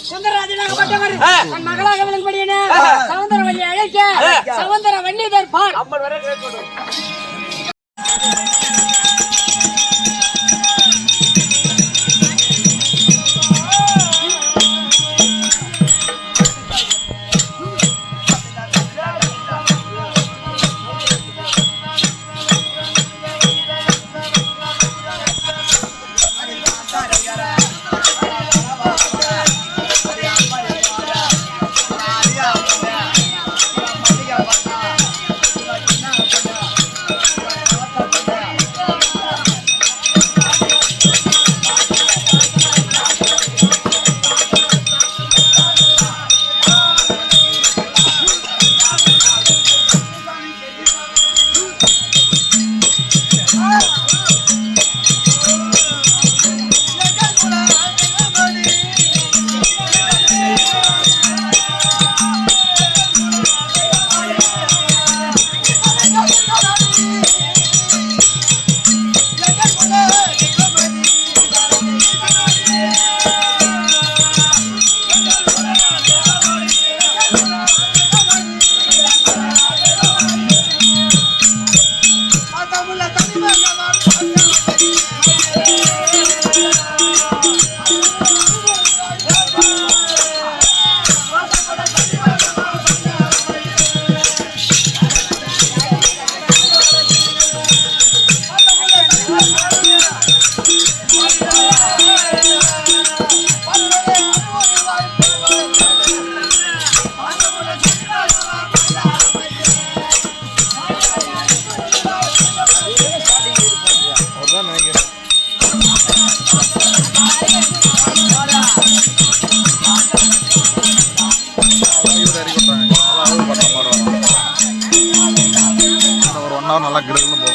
சுந்தரராஜனாகப்பட்டவர் தன் மகளாக விளங்கும்படியான சவுந்தரவல்லியை அழைக்க சவுந்தரவல்லி தர்பார் அம்மன் வரை கேட்கணும். நல்லா கிடக்குன்னு போ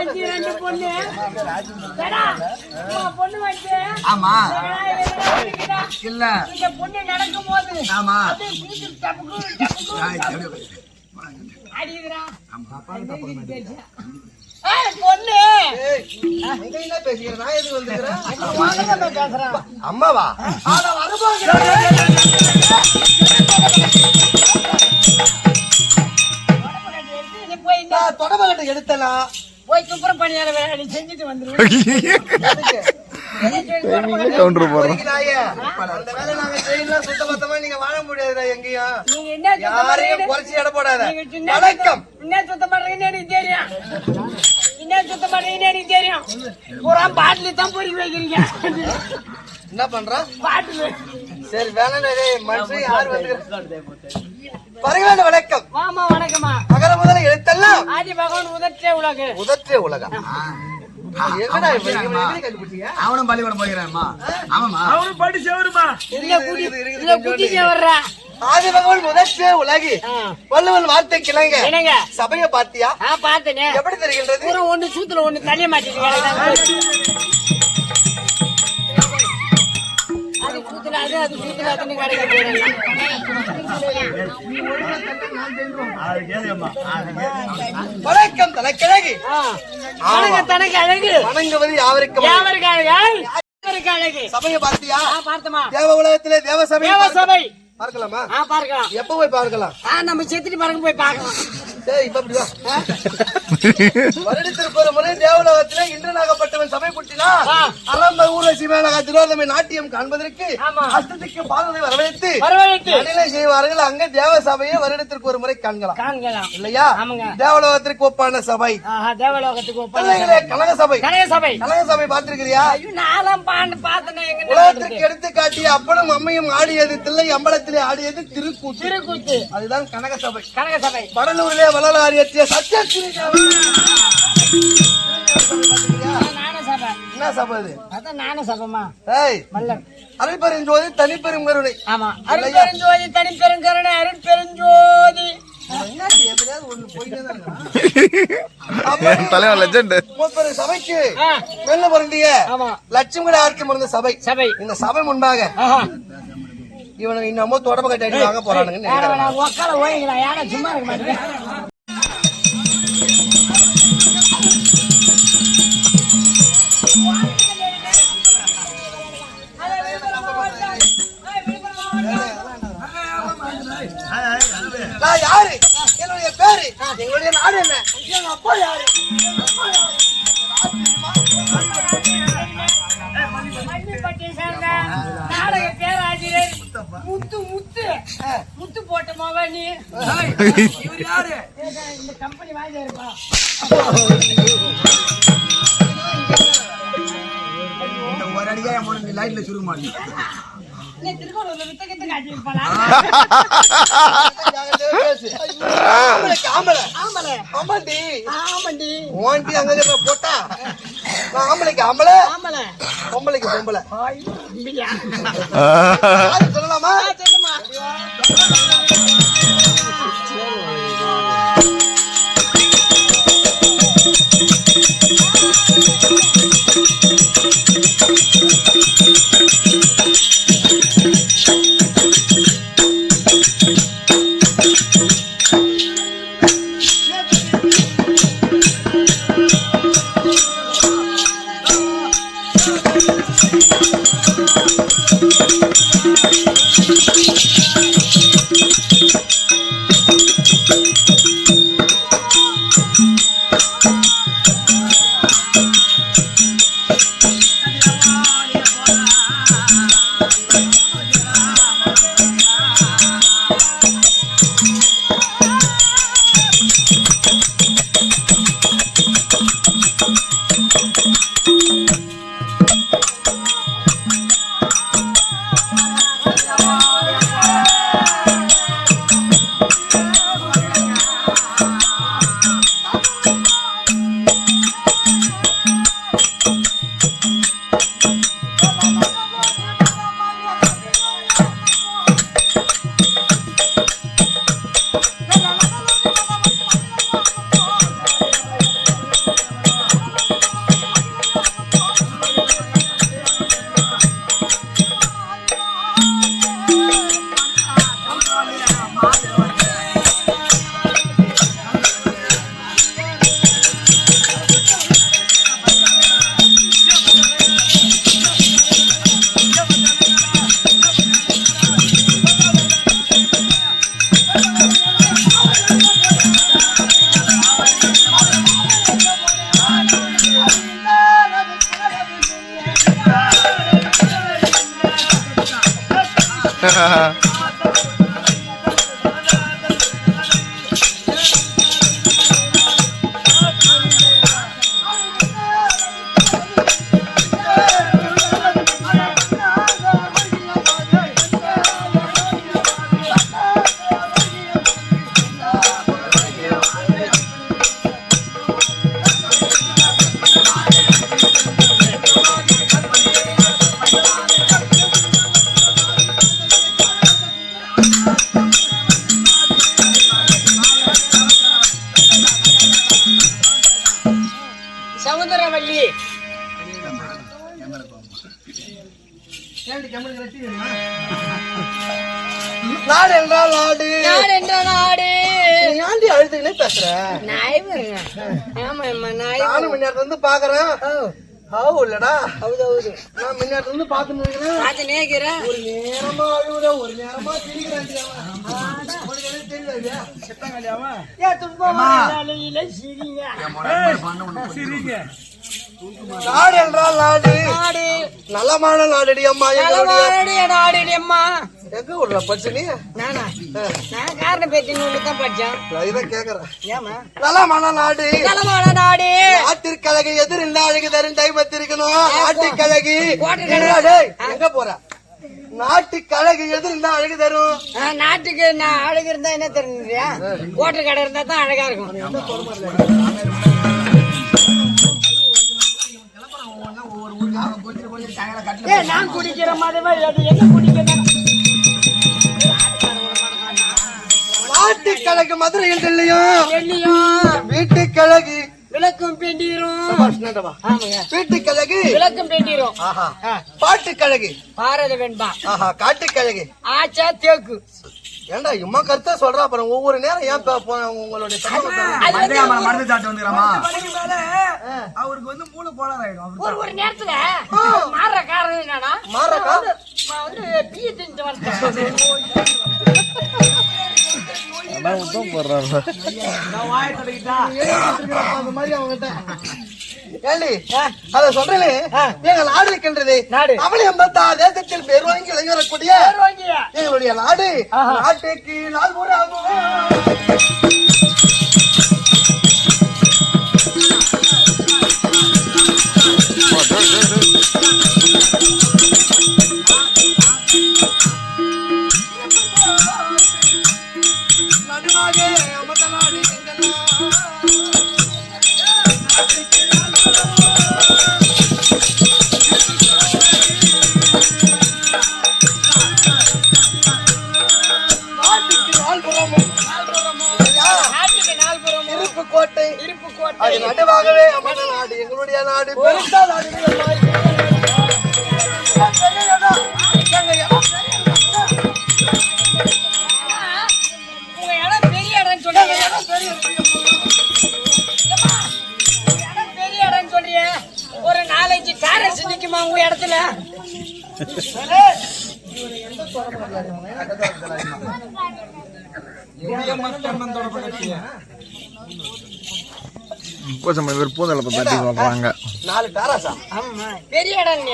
வச்சு 2 பொண்ணு. ஏடா, பொண்ணு வச்சு. ஆமா. இல்ல. இந்த பொண்ணு நடக்கும்போது. ஆமா. அது வீட்டு டபக்கு அடிக்குதுடா. பொண்ணு என்ன பேசுகிறேன் நான் எதுக்கு வந்துக்கிறேன் பேசுறேன் அம்மாவா தொடமகட்டை எடுத்தலாம் போய் துப்புரம் பணியார வேலை செஞ்சுட்டு வந்துருவேன். சுத்தபத்தமா நீங்க வாழ முடியாது எங்கேயும் நீங்க என்ன யாரையும் குறைச்சி இட போடாத வணக்கம். என்ன சுத்தம் பண்றீங்கன்னு எனக்கு தெரியும். என்ன சுத்தம் பண்றீங்கன்னு எனக்கு தெரியும். பூரா பாட்டில தான் பொறுக்கி வைக்கிறீங்க. என்ன பண்றோம் பாட்டில் சரி வேணாம் மனுஷன் யாரு வந்து பரவாயில்ல வணக்கம் வாமா வணக்கம்மா. மகர முதல எழுத்தெல்லாம் ஆதி பகவான் உதற்றே உலகம் உதற்றே உலகம் அவனும் பள்ளிக்கூடம் போகிறான்மா ஆமாமா அவனும் படிச்சு வருமா ஆதி பகவான் முதற்றே உலகி வள்ளுவன் வார்த்தை கிளங்க சபைய பாத்தியா பாத்தனே எப்படி தெரிகின்றது ஒண்ணு சூத்துல ஒண்ணு தனிய மாட்டேங்க அது சூத்துல அது சூத்துல அதுன்னு கிடைக்க வணக்கம் தனக்கிழகு தனக்கு அழகு வணங்குவது யாவருக்கு அழகு சபையை பார்த்தியா பார்த்தமா தேவ உலகத்திலே தேவசபை சபை பார்க்கலாமா பார்க்கலாம் எப்ப போய் பார்க்கலாம் நம்ம செத்துட்டு பிறகு போய் பார்க்கலாம். இப்ப அப்படிவா வருடத்திற்கு ஒரு முறை தேவலோகத்திலே இந்திரனாகப்பட்டவன் சபை கூட்டினார். அலம்ப ஊர்வசி மேலக திரோதமை நாட்டியம் காண்பதற்கு அஷ்டத்துக்கு பாதனை வரவழைத்து அணிலை செய்வார்கள். அங்க தேவ சபையை வருடத்திற்கு ஒரு முறை காண்கலாம் இல்லையா? தேவலோகத்திற்கு ஒப்பான சபை தேவலோகத்துக்கு கனக சபை கனக சபை பார்த்திருக்கிறியா? உலகத்திற்கு எடுத்து காட்டிய அப்பனும் அம்மையும் ஆடியது தில்லை அம்பலத்திலே ஆடியது திருக்கூத்து. அதுதான் கனக சபை. வடலூரிலே வளராரியத்திய சத்திய என்ன சபை அருள்பெருஞ்சோதி தனிப்பெரும் கருணை. ஆமா அருள்பெருஞ்சோதி தனிப்பெரும் கருணை அருள்பெருஞ்சோதி சபைக்கு வெள்ள பொருந்திய லட்சுமி ஆர்த்தி மறந்த சபை. இந்த சபை முன்பாக இவனுக்கு இன்னமும் தொடர்பு கட்டி வாங்க போறானுங்க. சும்மா இருக்க மாட்டேங்க. யாரு என்னுடைய பேரு எங்களுடைய நாடு என்ன எங்க அப்பா யாரு நாடக பேராசிரியர் முத்து போட்ட மகனி யாரு இந்த கம்பெனி வாங்கி இருப்பா ஒரு அடியா லைட்ல சுருங்க மாட்டேன் திருக்கோளூர்ல வித்தகத்தை காட்டியிருப்பாளா போட்டா ஆம்பளைக்கு ஆம்பளை பொம்பளைக்கு பொம்பளை சொல்லலாமா? சுதந்திரவல்லி. நாடு என்றால் நாடு. நாடு என்ற நாடு. ஆண்டி அழுதுன்னு பேசுற. நாய் வருங்க. ஆமா ஆமா நாய். நானும் முன்னாடி வந்து பாக்குறேன். இல்லடா ஹவுது ஹவுது. நான் முன்னாடி இருந்து பாத்துன்னு இருக்கிறேன். பாத்து நேக்கிறேன். ஒரு நேரமா அழுகுற, ஒரு நேரமா சிரிக்கிறான். தெரியல செத்தாங்கல்லையாவா? ஏன் துன்பமா நாளையில சிரிங்க. நாடு என்றால் நாடு. நாடு நலமான நாடுடி அம்மா. நலமான நாடுடி அம்மா. எங்க ஊர்ல படிச்ச நீ? நானா? நான் காரண பேச்சு தான் படிச்சேன். இதான் கேக்குறேன். ஏமா? நலமான நாடு. நலமான நாடு. நாட்டுக்கழகு எதிர் அழகு தரும் தைப்பத்திருக்கணும். நாட்டுக்கழகு எங்க போற? நாட்டுக்கழகு எதிர் அழகு தரும். நாட்டுக்கு நான் அழகு இருந்தா என்ன தெரிஞ்சுறியா? கோட்டை கடை இருந்தா தான் அழகா இருக்கும். நான் குடிக்கிற மாதிரி என்ன குடிக்கிறேன்? நாட்டுக்கழகு மதுரையில் இல்லையும் வீட்டுக்கழகு விளக்கும் பெண்டிரும். வீட்டுக்கழகு விளக்கும் பெண்டிரும். பாட்டுக்கழகு பாரத வெண்பா. காட்டுக்கழகு ஆச்சா தேக்கு. ஏண்டா இம்மா கருத்தா சொல்றா. அப்புறம் ஒவ்வொரு நேரம் ஏன் உங்களுடைய அவருக்கு வந்து மூணு கோளாறு ஆயிடும். ஒரு நேரத்துல மாற காரணம் என்னன்னா மாற காரணம் வந்து பீ தின்னு வந்தேன். அத சொல்றே எங்க நாடு இருக்கின்றது. அவளை 86 தேசத்தில் பேர் வாங்கி இளைஞரக்கூடிய எங்களுடைய நாடு. நாட்டுக்கு நாள் கோட்டை அது நடுவாகவே அமர்ந்த நாடு எங்களுடைய நாடு. உங்க இடம் பெரிய இடம் சொல்றீங்க. பெரிய இடம் சொல்றீங்க. ஒரு 4-5 காரஸ் நிக்குமா உங்க இடத்துல? பூந்தலை பத்தி சொல்றாங்க. 4 டாராசா? ஆமா பெரிய இடம்.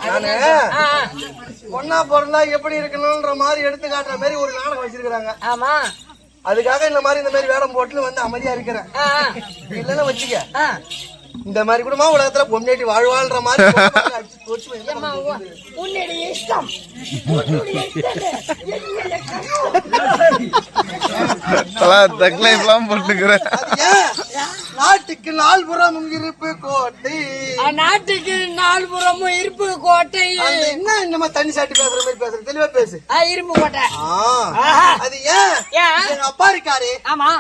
நானு பொண்ணா பிறந்தா எப்படி இருக்கணும்ன்ற மாதிரி எடுத்து காட்டுற மாதிரி ஒரு நாடகம் வச்சிருக்காங்க. ஆமா அதுக்காக இந்த மாதிரி வேடம் போட்டு வந்து அமைதியா இருக்கிறேன். இல்லன்னா வச்சுக்க இந்த மாதிரி கூடமா உலகத்துல பொண்ணேட்டி வாழ்வாள்ன்ற மாதிரி உன்னுடைய இஷ்டம். போட்டுக்கிறேன். நாட்டுக்கு நால்புறமும் இருப்பு கோட்டை. நாட்டுக்கு நால்புறமும் இருப்பு கோட்டை. என்ன இன்னமா தண்ணி சாட்டி பேசுற மாதிரி பேசுற? தெளிவா பேசு. இரும்பு கோட்டை. அது ஏன் எங்க அப்பா இருக்காரு. ஆமா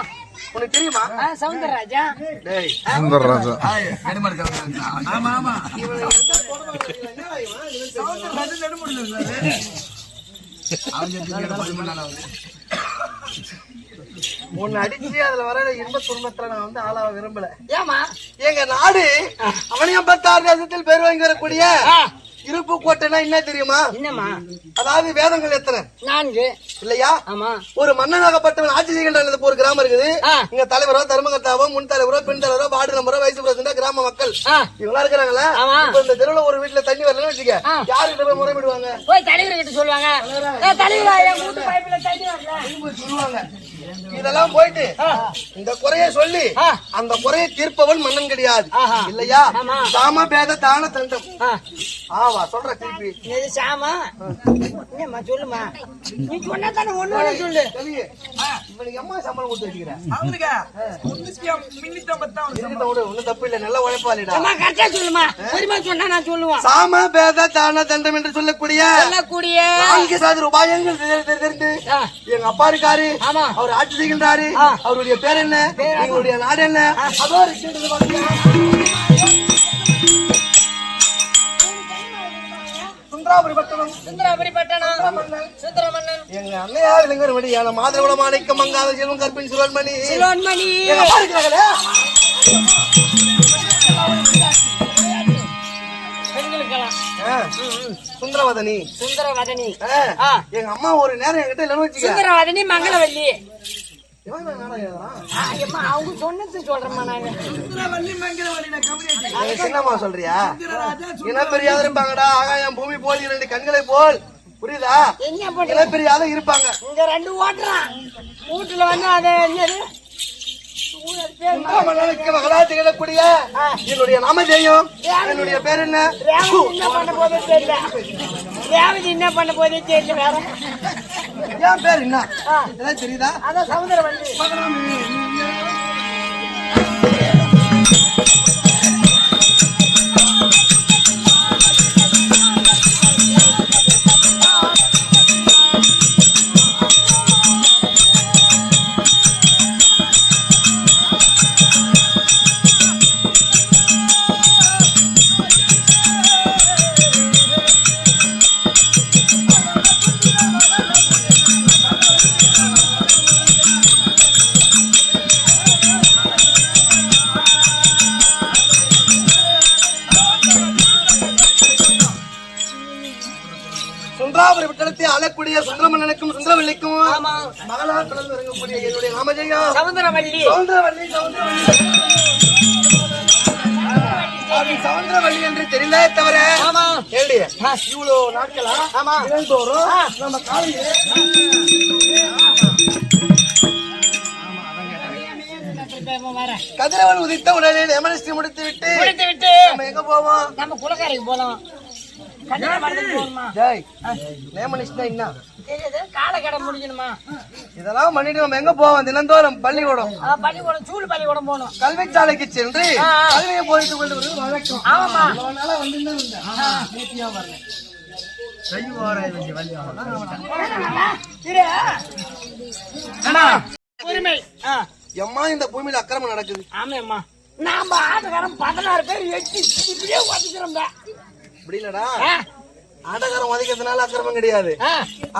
உனக்கு தெரியுமா? சவுந்தரராஜா. சவுந்தரராஜா உன்னை அடிச்சு அதுல வர இன்ப துன்பத்துல நான் வந்து ஆளாவ விரும்பல. ஏமா எங்க நாடு அவனையும் 86 தேசத்தில் பேர் வாங்கி வரக்கூடிய இருப்பு கோட்டைனா என்ன தெரியுமா? என்னமா? அதாவது வேதங்கள் எத்தனை? 4 இல்லையா? ஆமா. ஒரு மன்னனாகப்பட்டவன் ஆட்சி செய்கின்ற ஒரு கிராமம் இருக்குது. இங்க தலைவரோ தர்மகர்த்தாவோ முன் தலைவரோ பெண் தலைவரோ வார்டு நம்பரோ வயசு பிரசிடண்டா கிராம மக்கள் இவங்களா இருக்கிறாங்களா? இந்த தெருவுல ஒரு வீட்டுல தண்ணி வரலன்னு வச்சுக்க, யாருக்கிட்ட போய் முறையிடுவாங்க? போய் தலைவர் கிட்ட சொல்லுவாங்க. தலைவரா என் வீட்டு பைப்புல தண்ணி வரல சொல்லுவாங்க. இதெல்லாம் போயிட்டு இந்த குறைய சொல்லி அந்த குறையை தீர்ப்பவன் மன்னன் கிடையாது. இல்லையா? சாம பேத தான தண்டம். ஆவா சொல்ற திருப்பி சாமா என்னம்மா சொல்லுமா? நீ சொன்னா தானே ஒண்ணு சொல்லு. இவனுக்கு அம்மா சம்பளம் கொடுத்து வச்சுக்கிறேன். ஒன்னும் தப்பு இல்ல, நல்ல உழைப்பாளிடா. கரெக்டா சொல்லுமா? பொறுமா சொன்னா நான் சொல்லுவேன். சாம பேத தான தண்டம் என்று சொல்லக்கூடிய 4 சாதி ரூபாயங்கள் தெரிந்து எங்க அப்பா இருக்காரு. அவர் ஆட்சி செய்கின்றாரு அவருடைய பேர் என்ன எங்களுடைய நாடு என்ன அதோ இருக்கின்றது பாருங்க. சுந்தராபுரி பட்டணம் எங்க அண்ணையா இளைஞர் மணி மாதவள மாணிக்கம் மங்காத செல்வம் கற்பின் சிறுவன்மணி இருக்கிறாங்களே சுந்தரவதனி எங்க அம்மா ஒரு நேரம் என்கிட்ட இல்லைன்னு வச்சுக்க சுந்தரவதனி மங்களவல்லி அவங்க சொன்னது சொல்றேன் சின்னம்மா சொல்றியா என்ன பெரியாத இருப்பாங்கடா ஆகாயம் பூமி போல் 2 கண்களை போல் புரியுதா என்ன பெரியாத இருப்பாங்க இங்க 2 ஓட்டுறான் வீட்டுல வந்து அதை மகளா திகழக்கூடிய என்னுடைய நாம தெரியும் என்னுடைய பேர் என்ன என்ன பண்ண போதே தெரியல ரேவதி என்ன பண்ண போதே தெரியல வேற என் பேர் என்ன தெரியுதா அதான் சமுதிரவல்லி சுந்தராபுரி பட்டணத்தை ஆளக்கூடிய சுந்தரமன்னனுக்கும் சுந்தரவல்லிக்கும் மகளா கலந்து இறங்கக்கூடிய என்னுடைய நாமஜெயம் சமுதிரவல்லி சமுதிரவல்லி என்று தெரிந்தே தவிர இவ்வளவு நாட்களா தினந்தோறும் நம்ம காலையில கதிரவன் உதித்த உடனே எமனிஸ்டி முடித்து விட்டு நம்ம எங்க போவோம் நம்ம குலக்கரைக்கு போலாம் காலக்கடை முடிக்கணுமா இதெல்லாம் பண்ணிட்டு நம்ம எங்க போவோம் தினந்தோறும் பள்ளிக்கூடம் பள்ளிக்கூடம் சூடு பள்ளிக்கூடம் போகணும் கல்விச்சாலைக்கு சென்று கல்வியை போயிட்டு கொண்டு வருவது வழக்கம் ஆமா உரிமை எம்மா இந்த பூமியில அக்கிரமம் நடக்குது ஆமாம்மா நாம ஆட்டக்காரன் 16 பேர் எட்டி இப்படியே உதைக்கிறோம் இப்படி இல்லடா ஆட்டக்காரன் உதைக்கிறதுனால அக்கிரமம் கிடையாது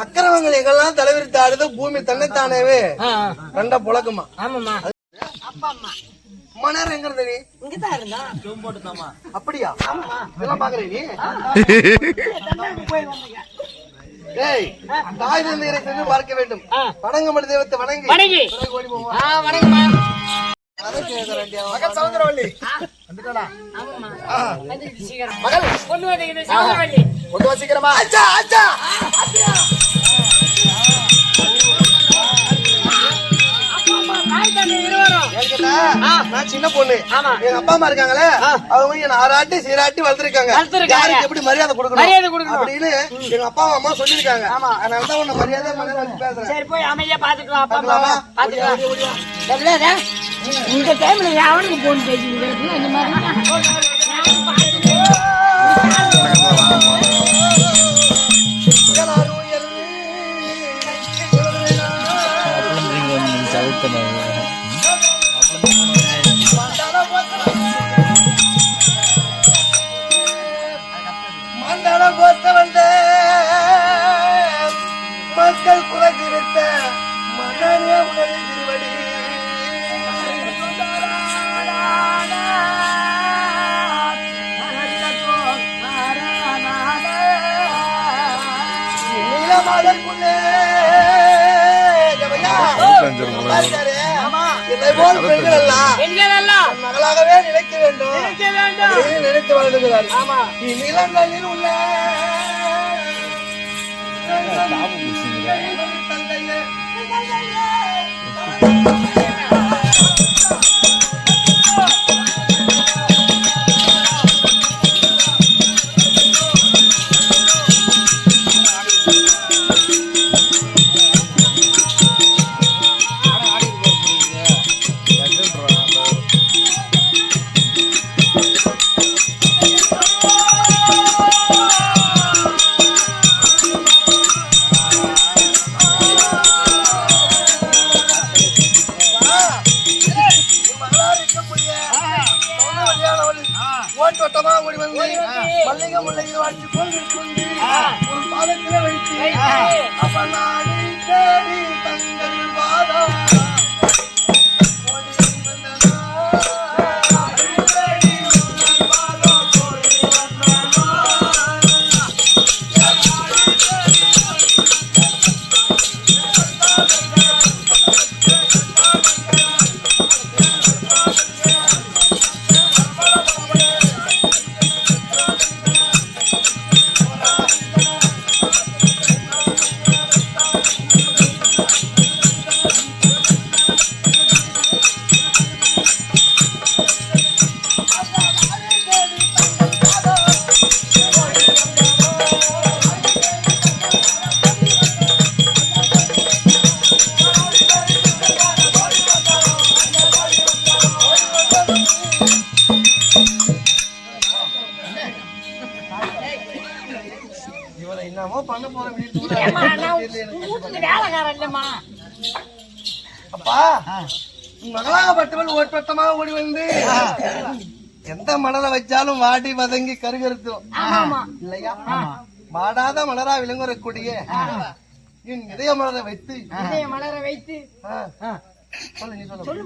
அக்கிரமங்கள் எங்கெல்லாம் தலைவிரித்து ஆடுது பூமி தன்னைத்தானேவே கண்ட புழக்கமா ஆமாம்மா அப்பா அம்மா அம்மா நேரம் எங்க இருந்த நீ இங்கதான் இருந்தா அப்படியா இதெல்லாம் பாக்குறீ நீ போய் வந்தீங்க ஏய் தாய் தந்தையரை சென்று பார்க்க வேண்டும் வணங்கமடி தெய்வத்தை வணங்கி ஓடி போவோம் வணங்கம்மா மகள் சௌந்தரவல்லி மகள் பொண்ணு வந்து சௌந்தரவல்லி கொண்டு வா சீக்கிரமா அச்சா அச்சா நான் சின்ன பொண்ணு எங்க அப்பா அம்மா இருக்காங்களே அவங்க என்ன ஆராட்டி சீராட்டி வளர்த்திருக்காங்க யாருக்கு எப்படி மரியாதை கொடுக்கணும் அப்படின்னு எங்க அப்பா அம்மா சொல்லிருக்காங்க அதனாலதான் உன்ன மரியாதை பேசுறேன் சரி போய் அமைதியா பாத்துக்கலாம் அப்பா அம்மா பாத்துக்கலாம் இந்த டைம்ல யாவனுக்கு போன் பேசிட்டு இந்த மாதிரி மண்டலம் போத்த வந்த மக்கள் குறைத்திருத்த மன்னனே உடனே திருவடி நீலமாதற்குள்ளே மகளாகவே நினைக்க வேண்டும் நினைத்து வாழ்ந்துகிறார் நிலங்களில் உள்ள ஓட்டமா ஓடி வந்து மல்லிகை முல்லையை வாழ்த்து கொண்டு ஒரு பாதத்திலே வைத்து அப்ப நாடி தேடி தங்கள் வாதா என்னமோ பண்ண போறேன் அப்பா மகளாகப்பட்டவள் ஓட்டமா ஓடி வந்து எந்த மலரை வச்சாலும் வாடி வதங்கி கருகருத்தும் இல்லையா வாடாத மலரா விளங்குறக்கூடிய என் இதய மலரை வைத்து சொல்லு நீ சொல்லு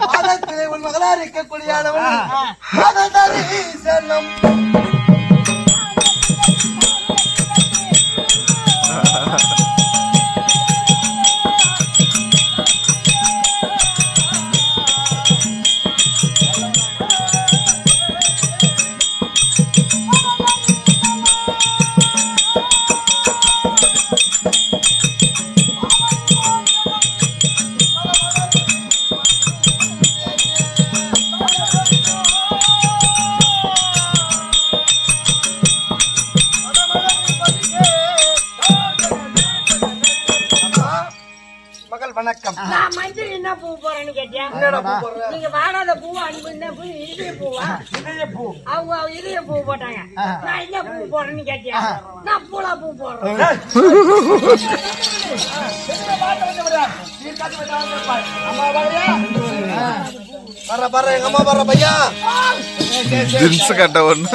பாதத்திலே உன் மகளா இருக்கக்கூடியவள் வணக்கம். நான் மஞ்சள் என்ன பூ போறேன்னு கேட்டியா? நீங்க வாடாத பூவா அனுப்புனா பூ இதய பூவா? இதய பூ. அவங்க இதய பூ போட்டாங்க. நான் என்ன பூ போறேன்னு கேட்டியா? நான் பூலா பூ போறேன். வர எங்க அம்மா வர பையா ஜின்ஸ் கட்ட ஒண்ணு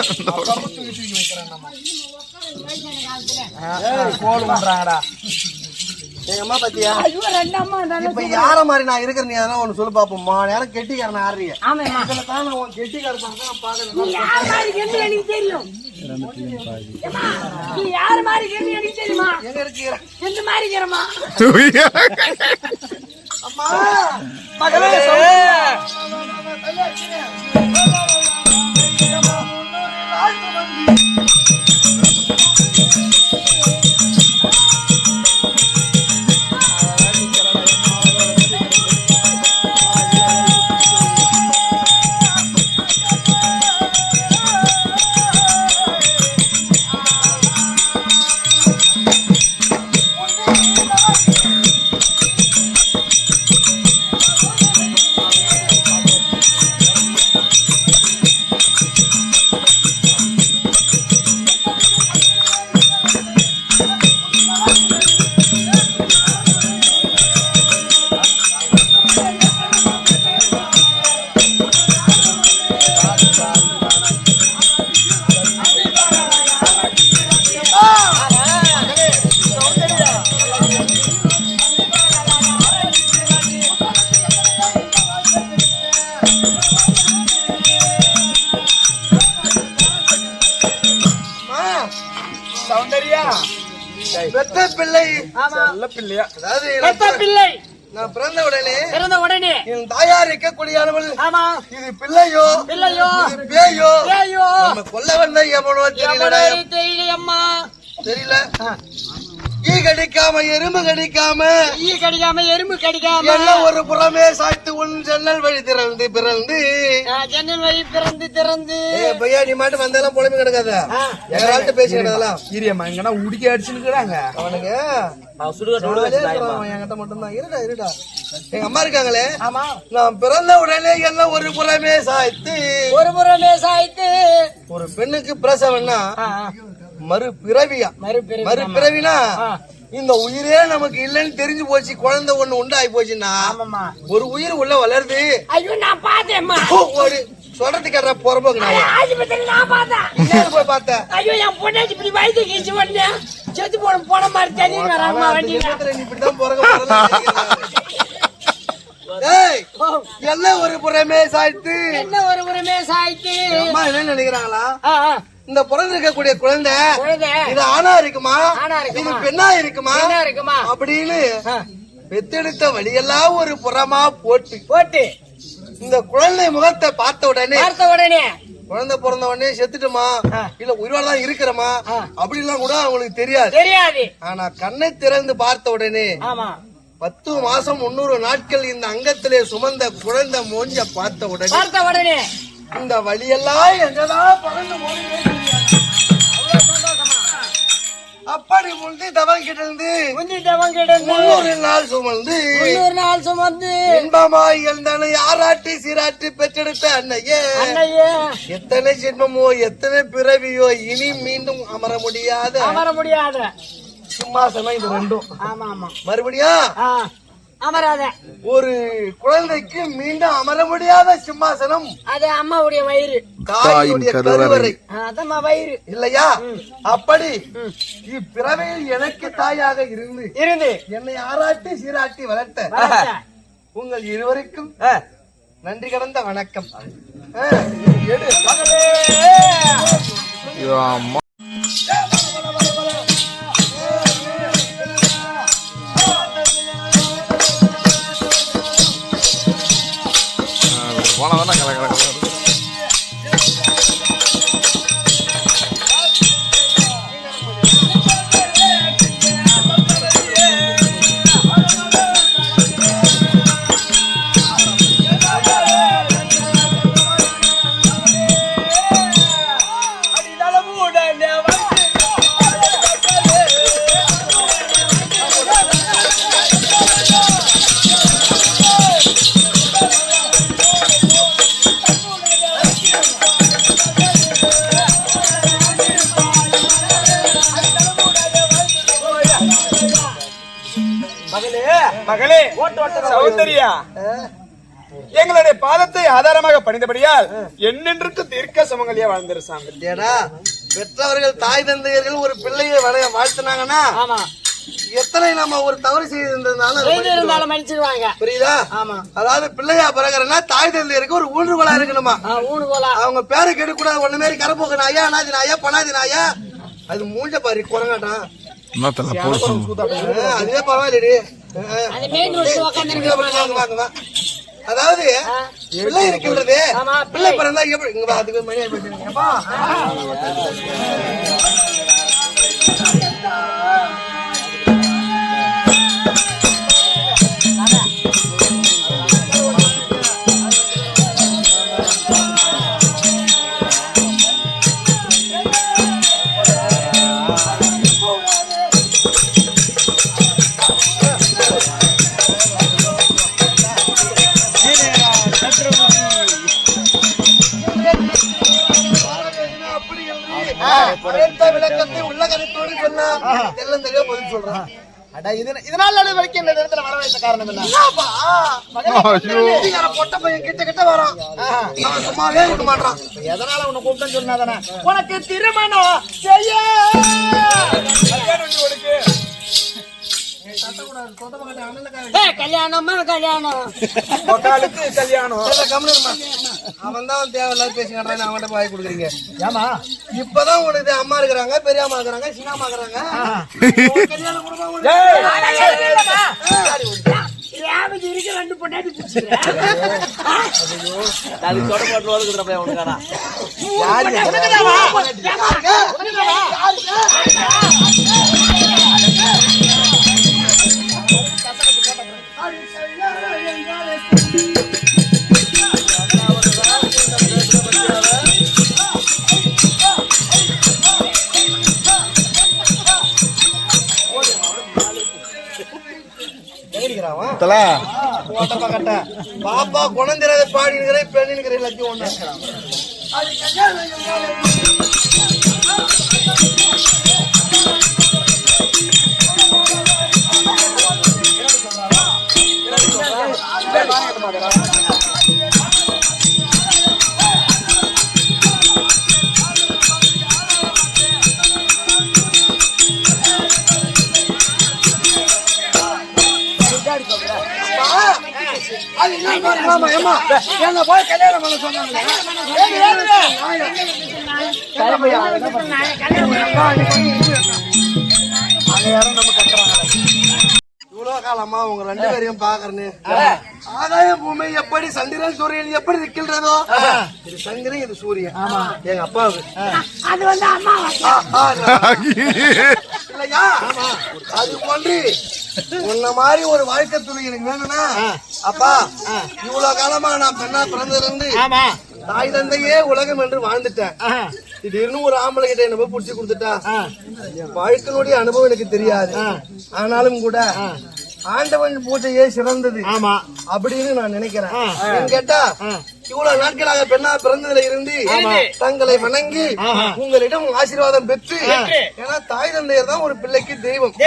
கோல் பண்றாங்கடா. எங்க அம்மா பத்தியா இப்ப யார மாதிரி நான் இருக்கிற நீ அதெல்லாம் ஒண்ணு சொல்லு பாப்போம்மா. யாரும் கெட்டிக்காரன் ஆடுறீங்க. இதுலதான் நான் உன் கெட்டிக்காரன் தான் பாக்குறேன். தெரியும் நீ யாரு மாதிரி எனக்கு தெரியுமா? எங்க இருக்கிற எந்த மாதிரி இருக்கிறமா? அம்மா மகளே பெத்த பிள்ளை நல்ல பிள்ளையா? அதாவது பெத்த பிள்ளை நான் பிறந்த உடனே என் தாயார் இருக்கக்கூடிய அளவில் ஆமா இது பிள்ளையோ இது பேயோ நம்ம கொல்ல வந்த எவனோ தெரியலையம்மா. தெரியல. ஈ கடிக்காம எறும்பு கடிக்காம எல்லாம் ஒரு புறமே சாய்த்து உன் ஜன்னல் வழி திறந்து பையா நீ மாட்டு வந்தாலும் புலம்பு கிடக்காத. எங்க பேசி கிடக்கலாம் சீரியம்மா எங்கன்னா உடுக்கி அடிச்சுன்னு அவனுங்க என்கிட்ட மட்டும்தான். இருடா எங்க அம்மா இருக்காங்களே நான் பிறந்த உடனே எல்லாம் ஒரு புறமே சாய்த்து ஒரு பெண்ணுக்கு பிரசவம்னா மறுபிறவியா? மறுபிறவினா இந்த உயிரே நமக்கு இல்லைன்னு தெரிஞ்சு போச்சு, குழந்தை ஒண்ணு உண்டாகி போச்சுன்னா ஒரு உயிர் உள்ள வளருது. ஐயோ நான் பார்த்தேன்மா. சொல்றதுக்கு போறப்போங்க ஆஸ்பத்திரி நான் பார்த்தேன். போய் பார்த்தேன். ஐயோ என் பொண்ணாச்சு இப்படி வயிற்று கிழிச்சு வந்தேன், செத்து போன மாதிரி தண்ணி வராமா வண்டியில. இப்படிதான் போறங்க. எல்லாம் ஒரு புறமே சாய்த்து, என்ன ஒரு புறமே சாய்த்து. அம்மா என்ன நினைக்கிறாங்களா, இந்த பிறந்திருக்கக்கூடிய குழந்தை இது ஆணா இருக்குமா இது பெண்ணா இருக்குமா அப்படின்னு பெத்தெடுத்த வழியெல்லாம் ஒரு புறமா போட்டு இந்த குழந்தை முகத்தை பார்த்த உடனே குழந்தை பிறந்த உடனே செத்துட்டுமா இல்ல உயிரோட தான் இருக்கிறமா அப்படிலாம் கூட அவங்களுக்கு தெரியாது. ஆனா கண்ணை திறந்து பார்த்த உடனே 10 மாசம் 300 நாட்கள் இந்த அங்கத்திலே சுமந்த குழந்தை மூஞ்ச பார்த்த உடனே இந்த வழியெல்லாம் எங்கதான் பறந்து அப்படி முந்தி தவம் கிடந்து 300 நாள் சுமந்து இன்பமாய் எழுந்தானே யாராட்டி சீராட்டி பெற்றெடுத்த அன்னையே எத்தனை ஜென்மமோ எத்தனை பிறவியோ இனி மீண்டும் அமர முடியாத சிம்மாசனம் இது ரெண்டும். மறுபடியும் அமராத ஒரு குழந்தைக்கு மீண்டும் அமர முடியாத சிம்மாசனம் அது அம்மாவுடைய வயிறு, தாயுடைய கருவறை, அதம்மா வயிறு இல்லையா? அப்படி இப்பிறவையில் எனக்கு தாயாக இருந்து என்னை ஆராட்டி சீராட்டி வளர்த்த உங்கள் இருவருக்கும் நன்றி கடந்த வணக்கம். போனதானே கலக்கலக்க மகளே சௌந்தர்யா, எங்களுடைய பாதத்தை ஆதாரமாக பணிந்தபடியால் என்னென்றுக்கு தீர்க்க சுமங்கலியா வாழ்ந்திருக்காங்க. பெற்றவர்கள் தாய் தந்தையர்கள் ஒரு பிள்ளையை வாழ்த்தினாங்கன்னா எத்தனை நம்ம ஒரு தவறு செய்திருந்தாலும் மன்னிச்சிருவாங்க, புரியுதா? அதாவது பிள்ளையா பிறகுறனா தாய் தந்தையருக்கு ஒரு ஊன்றுகோலா இருக்கணுமா. அவங்க பேரை கெடுக்க கூடாது. ஒண்ணு மாரி கரப்போக்கு நாயா, அனாதி நாயா, பனாதி நாயா, அது மூஞ்ச பாரு குரங்காட்டான். அதுவே பரவாயில்லடி. அதாவது பிள்ளை இருக்கின்றது, பிள்ளை பிறந்தா எப்படி அதுக்கு மணி போயிட்டு விளக்கத்தை உள்ள கருத்தோடு சொன்னா எல்லாம் தெளிவா பதில் சொல்றான். இதனால வரைக்கும் இந்த இடத்துல வர வைத்த காரணம் என்ன? பொட்ட பையன் கிட்ட வரான், சும்மாவே இருக்க மாட்டான். எதனால உன்னை கூப்பிட்டு சொன்னாதானே உனக்கு திருமணம் செய்ய கல்யாணமா கல்யாணம் அவன் தான் தேவையில்லாத பேசிக்கிட்டான். அவன்கிட்ட போய் கொடுக்குறீங்க. ஏமா இப்பதான் உனக்கு அம்மா இருக்கிறாங்க, பெரிய அம்மா இருக்கிறாங்க, சின்ன அம்மா இருக்கிறாங்க. இருக்கு 2 பொண்டாட்டி பாப்பா குணந்திரத பாடினுக்கிற பெண்ணுக்கிற எல்லாத்தையும் ஒண்ணு அது என்ன பாருங்க மாமா ஏமா என்ன போய் கல்யாணம் பண்ண சொன்னாங்க இவ்வளவு காலமா உங்க ரெண்டு பேரையும் பாக்குறேன்னு ஆகாய பூமி எப்படி சந்திரன் சூரியன் எப்படி இருக்கின்றதோ இது சந்திரன் இது சூரியன் எங்க அப்பாவுக்கு அது வந்து அம்மா இல்லையா அது போன்று உன்ன மாதிரி ஒரு வாழ்க்கை துணை எனக்கு வேணும்னா அப்பா இவ்வளவு காலமா நான் பெண்ணா பிறந்ததுல இருந்து தாய் தந்தையே உலகம் என்று வாழ்ந்துட்டேன் திடீர்னு ஒரு ஆம்பளை கிட்ட என்ன போய் புடிச்சு கொடுத்துட்டா என் வாழ்க்கையினுடைய அனுபவம் எனக்கு தெரியாது ஆனாலும் கூட ஆண்டவன் பூஜையே சிறந்தது அப்படின்னு நான் நினைக்கிறேன் கேட்டா இவ்வளவு நாட்களாக பெண்ணா பிறந்ததுல இருந்து தங்களை வணங்கி உங்களிடம் ஆசீர்வாதம் பெற்று ஏன்னா தாய் தந்தையர் தான் ஒரு பிள்ளைக்கு தெய்வம்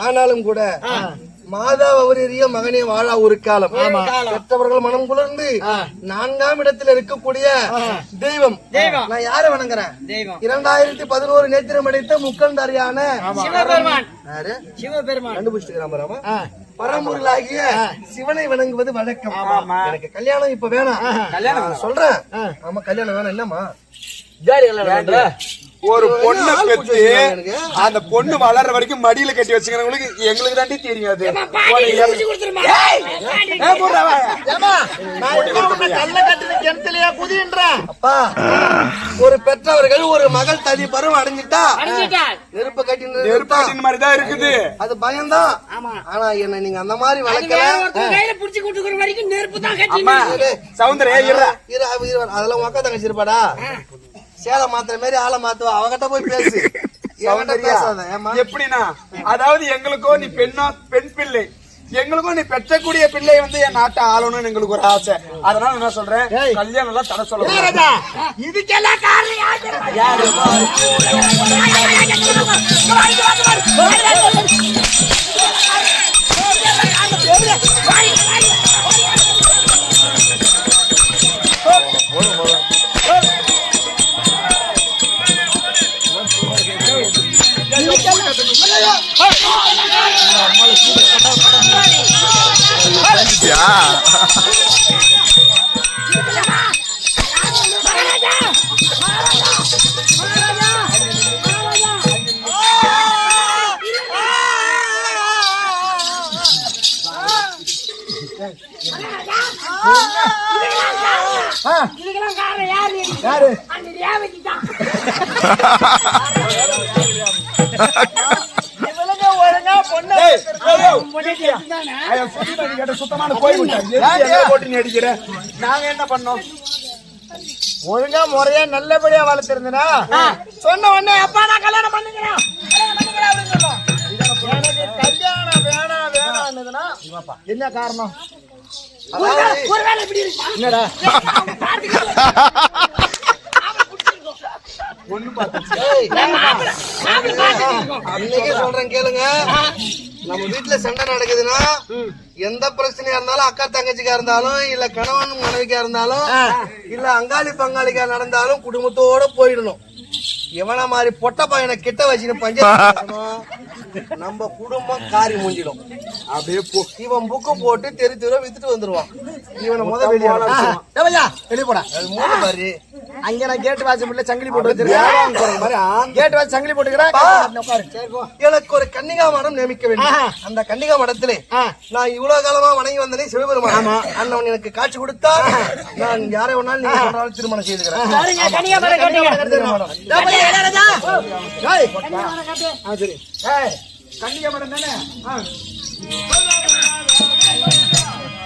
ஆனாலும் கூட மாதா அவரிய மகனே வாழா ஒரு காலம் பெற்றவர்கள் மனம் குளிர்ந்து 4ஆம் இடத்துல இருக்கக்கூடிய தெய்வம் நான் யார வணங்குறேன் 2011 நேத்திரம் அடைத்த முக்கந்தாரியான சிவபெருமான் கண்டுபிடிச்சிருக்கிறான் பரம்பொருளாகிய சிவனை வணங்குவது வழக்கம் எனக்கு கல்யாணம் இப்ப வேணாம் கல்யாணம் சொல்றேன் ஆமா கல்யாணம் வேணாம் என்னமா ஒரு பொண்ணை பெற்று அந்த பொண்ணு வளர்ற வரைக்கும் மடியில கட்டி வச்சுக்கிறவங்களுக்கு எங்களுக்கு தாண்டி தெரியாது ஒரு பெற்றவர்கள் ஒரு மகள் தனி பருவம் அடைஞ்சிட்டா நெருப்பு கட்டி மாதிரிதான் இருக்குது அது பயம்தான் ஆனா என்ன நீங்க அந்த மாதிரி வளர்க்கல சௌந்தர்யா அதெல்லாம் உக்கா தங்கச்சி இருப்பாடா சேலை மாத்திர மாதிரி ஆளை மாத்துவா அவகிட்ட போய் பேசு எப்படின்னா அதாவது எங்களுக்கோ நீ பெண் பிள்ளை எங்களுக்கும் நீ பெற்றக்கூடிய பிள்ளை வந்து என் நாட்டை ஆளணும்னு எங்களுக்கு ஒரு ஆசை அதனால என்ன சொல்றேன் கல்யாணம் எல்லாம் தடை சொல்ல இதுக்கெல்லாம் காரணம் யாரு இதுக்கெல்லாம் காரணம் யாரு அந்த ரேவதி தான் சுத்தமான கோயில் போட்டு அடிக்கிறேன் நாங்க என்ன பண்ணோம் ஒழுங்கா முறையா நல்லபடியா வளர்த்திருந்தா சொன்ன உடனே அப்பா நான் கல்யாணம் பண்ணிக்கிறேன் எனக்கு கல்யாணம் வேணாம்னுதுன்னா என்ன காரணம் ஒருவேளை இப்படி இருக்கு என்னடா அன்னைக்கே சொல்றேன் கேளுங்க நம்ம வீட்டுல சண்டை நடக்குதுன்னா எந்த பிரச்சனையா இருந்தாலும் அக்கா தங்கச்சிக்கா இருந்தாலும் இல்ல கணவன் மனைவிக்கா இருந்தாலும் இல்ல அங்காளி பங்காளிக்கா நடந்தாலும் குடும்பத்தோட போயிடணும் இவன மாதிரி பொட்ட பையனை கிட்ட வச்சுன்னு பஞ்சாயத்து நம்ம குடும்பம் காரி மூஞ்சிடும் அப்படியே இவன் புக்கு போட்டு தெரு வித்துட்டு வந்துருவான் இவனை முதல் வெளியே போடா அது மூணு பாரு அங்க நான் கேட்டு வாட்சி முடியல சங்கிலி போட்டு வச்சிருக்கேன் கேட்டு வாட்சி சங்கிலி போட்டுக்கிறேன் எனக்கு ஒரு கன்னிகா மடம் நியமிக்க வேண்டும் அந்த கன்னிகா மடத்திலே நான் இவ்வளவு காலமா வணங்கி வந்தனே சிவபெருமான் அண்ணன் எனக்கு காட்சி கொடுத்தா நான் யாரை வேணாலும் நீங்க சொல்றாலும் திருமணம் செய்துக்கிறேன் கன்னிகா மடம் தானே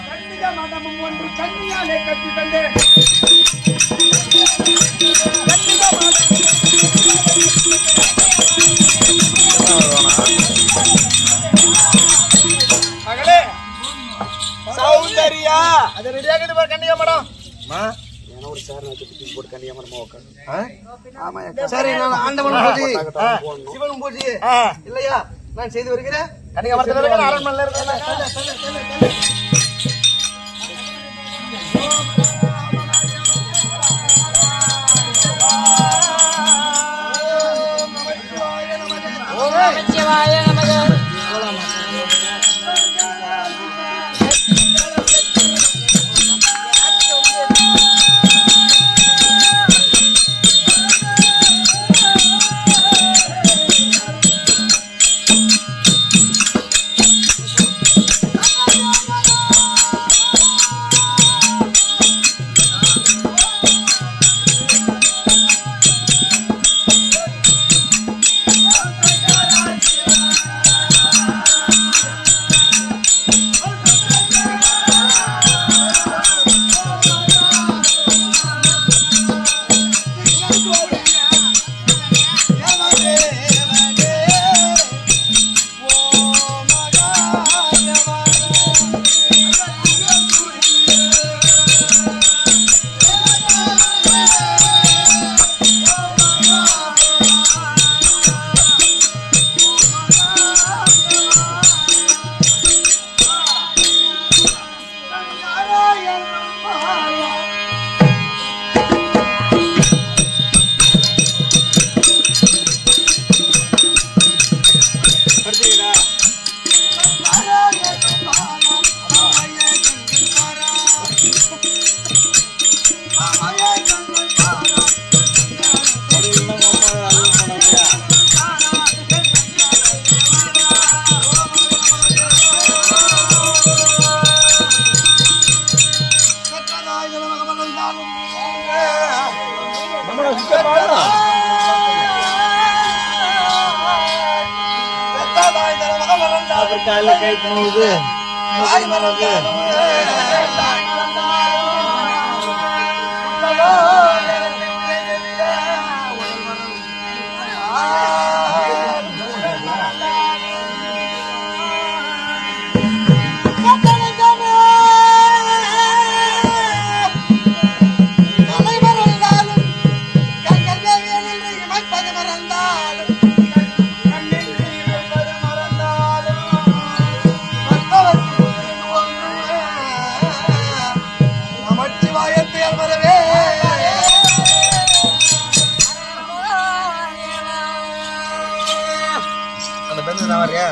கன்னிகா மடமும் ஒன்று கன்னியாலே கட்டி தந்தே மகளே சௌந்தர்யா அது ரெடியாகுது பாரு கன்னிகா மடம் சரி நான் ஆண்டவன் பூஜை சிவன் பூஜை இல்லையா நான் செய்து வருகிறேன் கன்னிகா மரத்துல அரண்மனையில இருக்கு காலைல கை போகுது தாய் மறந்தாலும் தாய் மறந்தாலும் உன்னதோ எனக்கு உள்ளே தெரியா உடல் மறந்து அந்த பெண்ணு நான் வரையா